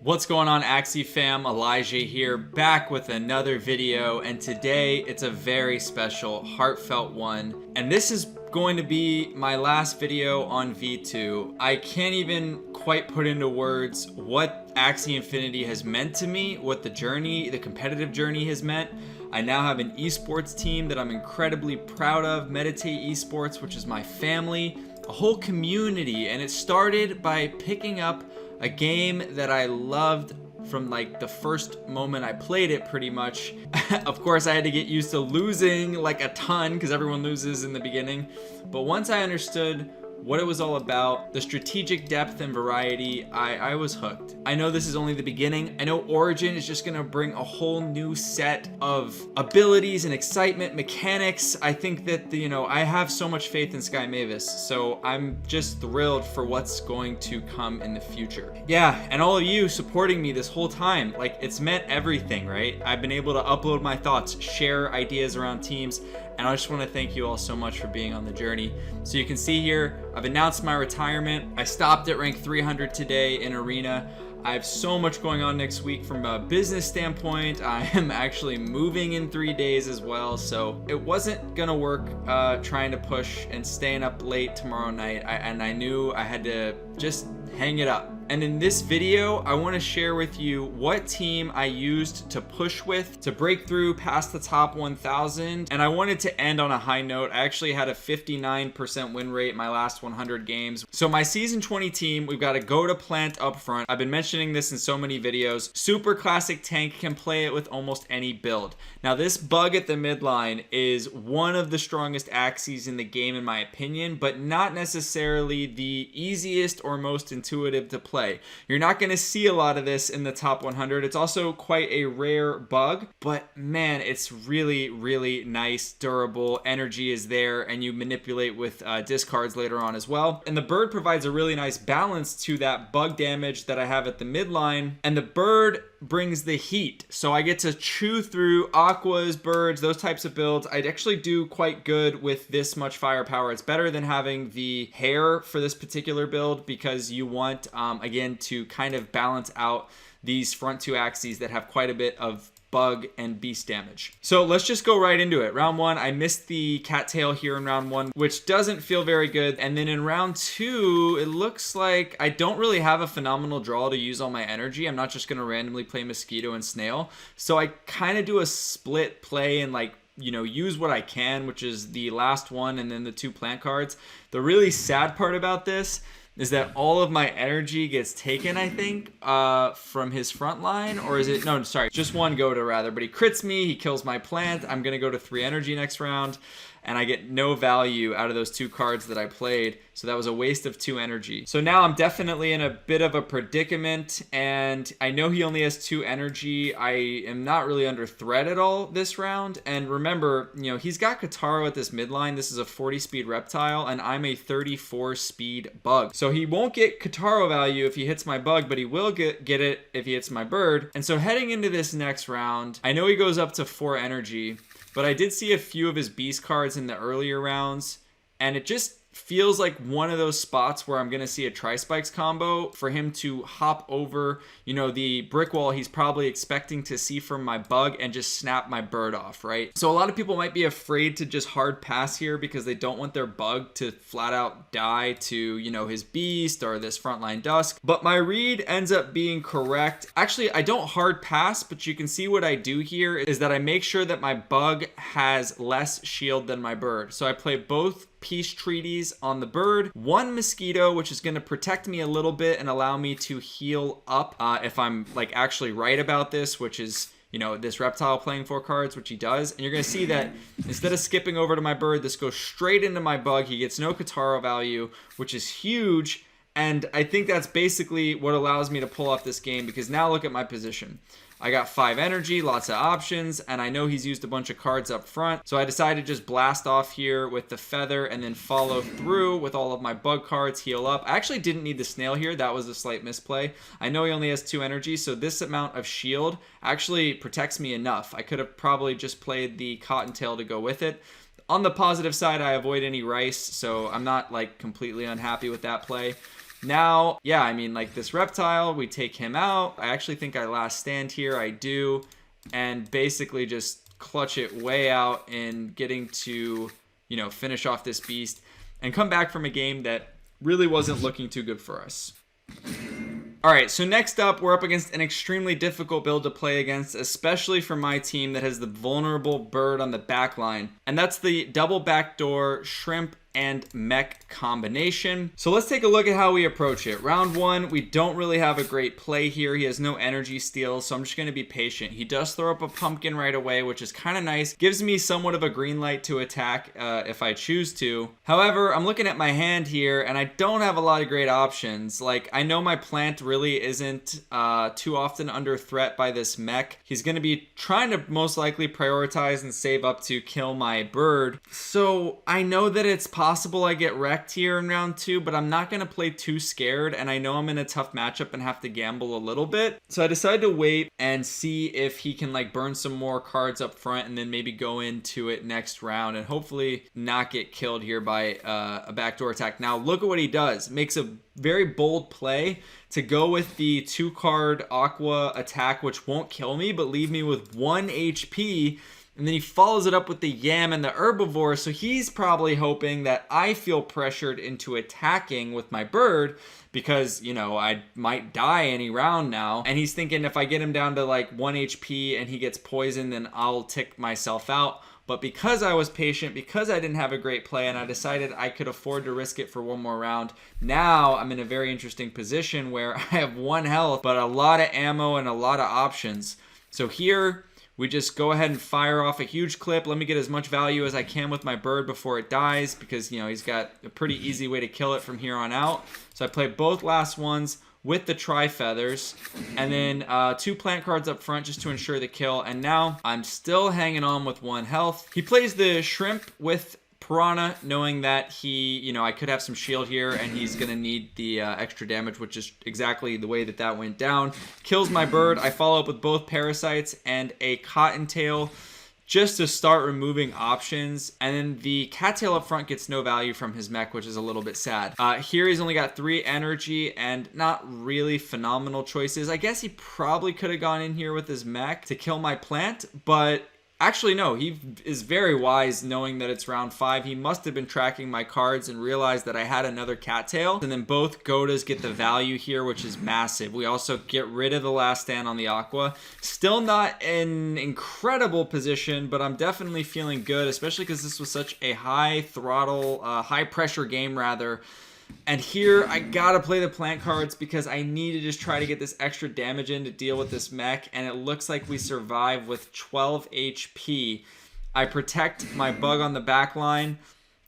What's going on, Axie fam? Elijah here, back with another video, and today it's a very special, heartfelt one, and this is going to be my last video on V2. I can't even quite put into words what Axie Infinity has meant to me, what the journey, the competitive journey has meant. I now have an esports team that I'm incredibly proud of, Meditate Esports, which is my family, a whole community, and it started by picking up a game that I loved from like the first moment I played it, pretty much. Of course, I had to get used to losing like a ton because everyone loses in the beginning. But once I understood what it was all about, the strategic depth and variety, I was hooked. I know this is only the beginning. I know Origin is just gonna bring a whole new set of abilities and excitement, mechanics. I think that, I have so much faith in Sky Mavis, so I'm just thrilled for what's going to come in the future. Yeah, and all of you supporting me this whole time, like, it's meant everything, right? I've been able to upload my thoughts, share ideas around teams, and I just want to thank you all so much for being on the journey. So you can see here, I've announced my retirement. I stopped at rank 300 today in Arena. I have so much going on next week from a business standpoint. I am actually moving in 3 days as well, so it wasn't gonna work trying to push and staying up late tomorrow night. And I knew I had to just hang it up. And in this video, I want to share with you what team I used to push with to break through past the top 1,000. And I wanted to end on a high note. I actually had a 59% win rate in my last 100 games. So my season 20 team, we've got a go to plant up front. I've been mentioning this in so many videos. Super classic tank, can play it with almost any build. Now this bug at the midline is one of the strongest Axies in the game in my opinion, but not necessarily the easiest or most intuitive to play. You're not going to see a lot of this in the top 100. It's also quite a rare bug, but man, it's really, really nice, durable. Energy is there, and you manipulate with discards later on as well. And the bird provides a really nice balance to that bug damage that I have at the midline, and the bird brings the heat, so I get to chew through aquas, birds, those types of builds. I'd actually do quite good with this much firepower. It's better than having the hair for this particular build because you want again to kind of balance out these front two axes that have quite a bit of bug and beast damage. So let's just go right into it. Round one, I missed the cattail here in round one, which doesn't feel very good. And then in round two, it looks like I don't really have a phenomenal draw to use all my energy. I'm not just going to randomly play mosquito and snail. So I kind of do a split play and use what I can, which is the last one and then the two plant cards. The really sad part about this is that all of my energy gets taken, I think, from his front line. Or is it? No, sorry. Just one go to rather. But he crits me. He kills my plant. I'm going to go to 3 energy next round. And I get no value out of those 2 cards that I played. So that was a waste of 2 energy. So now I'm definitely in a bit of a predicament. And I know he only has 2 energy. I am not really under threat at all this round. And remember, he's got Kataro at this midline. This is a 40 speed reptile. And I'm a 34 speed bug. So he won't get Kataro value if he hits my bug. But he will get it if he hits my bird. And so heading into this next round, I know he goes up to 4 energy. But I did see a few of his beast cards in the earlier rounds, and it just feels like one of those spots where I'm going to see a Tri-Spikes combo for him to hop over, the brick wall he's probably expecting to see from my bug and just snap my bird off, right? So a lot of people might be afraid to just hard pass here because they don't want their bug to flat out die to, his beast or this frontline dusk. But my read ends up being correct. Actually, I don't hard pass, but you can see what I do here is that I make sure that my bug has less shield than my bird. So I play both peace treaties on the bird, 1 mosquito, which is going to protect me a little bit and allow me to heal up if I'm actually right about this, which is this reptile playing 4 cards, which he does. And you're going to see that instead of skipping over to my bird, this goes straight into my bug. He gets no Kataro value, which is huge. And I think that's basically what allows me to pull off this game, because now look at my position. I got 5 energy, lots of options, and I know he's used a bunch of cards up front. So I decided to just blast off here with the feather and then follow through with all of my bug cards, heal up. I actually didn't need the snail here. That was a slight misplay. I know he only has 2 energy, so this amount of shield actually protects me enough. I could have probably just played the cottontail to go with it. On the positive side, I avoid any rice, so I'm not completely unhappy with that play. Now, yeah, I mean, like this reptile, we take him out. I actually think I last stand here. I do. And basically just clutch it way out in getting to, you know, finish off this beast and come back from a game that really wasn't looking too good for us. Alright, so next up, we're up against an extremely difficult build to play against, especially for my team that has the vulnerable bird on the back line. And that's the double backdoor shrimp and mech combination. So let's take a look at how we approach it. Round one, we don't really have a great play here. He has no energy steal, so I'm just going to be patient. He does throw up a pumpkin right away, which is kind of nice. Gives me somewhat of a green light to attack if I choose to. However, I'm looking at my hand here, and I don't have a lot of great options. Like, I know my plant really isn't too often under threat by this mech. He's going to be trying to most likely prioritize and save up to kill my bird. So I know that it's possible I get wrecked here in round two, but I'm not going to play too scared, and I know I'm in a tough matchup and have to gamble a little bit. So I decided to wait and see if he can like burn some more cards up front and then maybe go into it next round and hopefully not get killed here by a backdoor attack. Now look at what he does. Makes a very bold play to go with the 2-card Aqua attack, which won't kill me but leave me with 1 HP. And then he follows it up with the Yam and the Herbivore, so he's probably hoping that I feel pressured into attacking with my bird because, you know, I might die any round now. And he's thinking if I get him down to like 1 HP and he gets poisoned, then I'll tick myself out. But because I was patient, because I didn't have a great play, and I decided I could afford to risk it for one more round, now I'm in a very interesting position where I have 1 health, but a lot of ammo and a lot of options. So here, we just go ahead and fire off a huge clip. Let me get as much value as I can with my bird before it dies because, you know, he's got a pretty easy way to kill it from here on out. So I play both last ones with the tri-feathers and then 2 plant cards up front just to ensure the kill. And now I'm still hanging on with 1 health. He plays the shrimp with Piranha, knowing that he, you know, I could have some shield here and he's going to need the extra damage, which is exactly the way that that went down. Kills my bird. I follow up with both Parasites and a Cottontail just to start removing options. And then the Cattail up front gets no value from his mech, which is a little bit sad. Here he's only got 3 energy and not really phenomenal choices. I guess he probably could have gone in here with his mech to kill my plant, but actually, no, he is very wise knowing that it's round 5. He must have been tracking my cards and realized that I had another Cattail. And then both Godas get the value here, which is massive. We also get rid of the last stand on the Aqua. Still not an incredible position, but I'm definitely feeling good, especially because this was such a high throttle, high pressure game rather. And here I gotta play the plant cards because I need to just try to get this extra damage in to deal with this mech, and it looks like we survive with 12 HP. I protect my bug on the back line.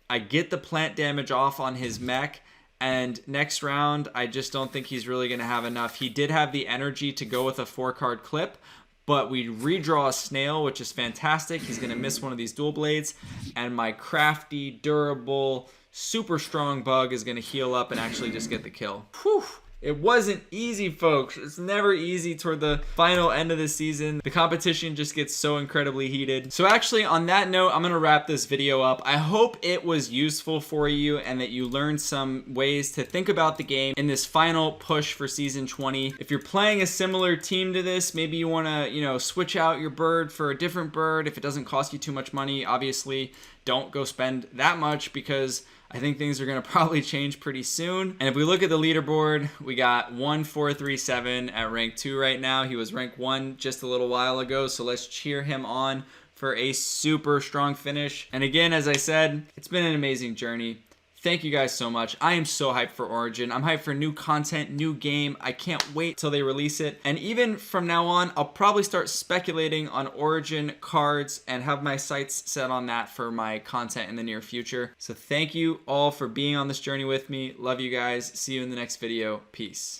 I get the plant damage off on his mech, and next round I just don't think he's really gonna have enough. He did have the energy to go with a 4-card clip, but we redraw a snail, which is fantastic. He's gonna miss one of these dual blades, and my crafty, durable, super strong bug is going to heal up and actually just get the kill. Whew. It wasn't easy, folks. It's never easy toward the final end of the season. The competition just gets so incredibly heated. So actually, on that note, I'm going to wrap this video up. I hope it was useful for you and that you learned some ways to think about the game in this final push for Season 20. If you're playing a similar team to this, maybe you want to, you know, switch out your bird for a different bird. If it doesn't cost you too much money, obviously, don't go spend that much because I think things are going to probably change pretty soon. And if we look at the leaderboard, we got 1437 at rank 2 right now. He was rank 1 just a little while ago, so let's cheer him on for a super strong finish. And again, as I said, it's been an amazing journey. Thank you guys so much. I am so hyped for Origin. I'm hyped for new content, new game. I can't wait till they release it. And even from now on, I'll probably start speculating on Origin cards and have my sights set on that for my content in the near future. So thank you all for being on this journey with me. Love you guys. See you in the next video. Peace.